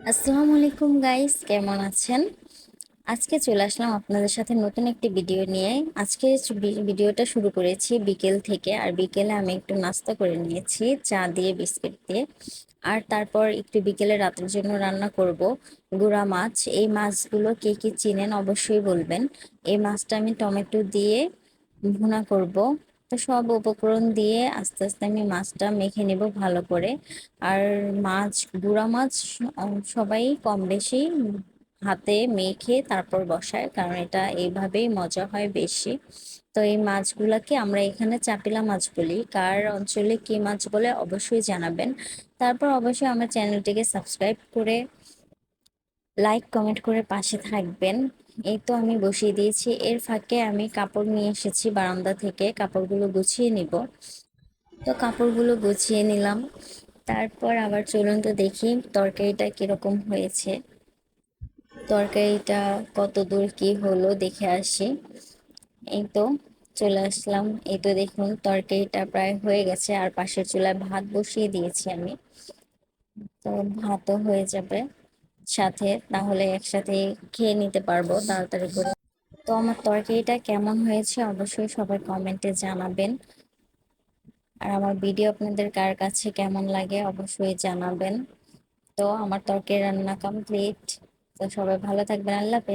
আসসালামু আলাইকুম গাইস, কেমন আছেন? আজকে চলে আসলাম আপনাদের সাথে নতুন একটি ভিডিও নিয়ে। আজকে ভিডিওটা শুরু করেছি বিকেল থেকে, আর বিকেলে আমি একটু নাস্তা করে নিয়েছি চা দিয়ে, বিস্কিট দিয়ে। আর তারপর একটু বিকেলে রাতের জন্য রান্না করব গুড়া মাছ। এই মাছগুলো কে কে চিনেন অবশ্যই বলবেন। এই মাছটা আমি টমেটো দিয়ে ভুনা করব। তো সব উপকরণ দিয়ে আস্তে আস্তে আমি মাছটা মেখে নেব ভালো করে। আর মাছ, গুঁড়া মাছ সবাই কম বেশি হাতে মেখে তারপর বসায়, কারণ এটা এইভাবেই মজা হয় বেশি। তো এই মাছগুলাকে আমরা এখানে চাপিলা মাছ বলি, কার অঞ্চলে কি মাছ বলে অবশ্যই জানাবেন। তারপর অবশ্যই আমার চ্যানেলটিকে সাবস্ক্রাইব করে লাইক কমেন্ট করে পাশে থাকবেন। এই তো আমি বসিয়ে দিয়েছি, এর ফাঁকে আমি কাপড় নিয়ে এসেছি বারান্দা থেকে, কাপড়গুলো গুছিয়ে নিব। তো কাপড়গুলো গুছিয়ে নিলাম, তারপর আবার চলুন তো দেখি তরকারিটা কিরকম হয়েছে। তরকারিটা কত দূর কি হলো দেখে আসি। এই তো চলে আসলাম। এই তো দেখুন তরকারিটা প্রায় হয়ে গেছে, আর পাশের চুলায় ভাত বসিয়ে দিয়েছি আমি। তো ভাতও হয়ে যাবে সাথে, তাহলে একসাথে খেয়ে নিতে পারবো তাড়াতাড়ি করে। তো আমার তরকারিটা কেমন হয়েছে অবশ্যই সবাই কমেন্টে জানাবেন। আর আমার ভিডিও আপনাদের কার কাছে কেমন লাগে অবশ্যই জানাবেন। তো আমার তরকারি রান্না কমপ্লিট। তো সবাই ভালো থাকবেন, আল্লাহ হাফেজ।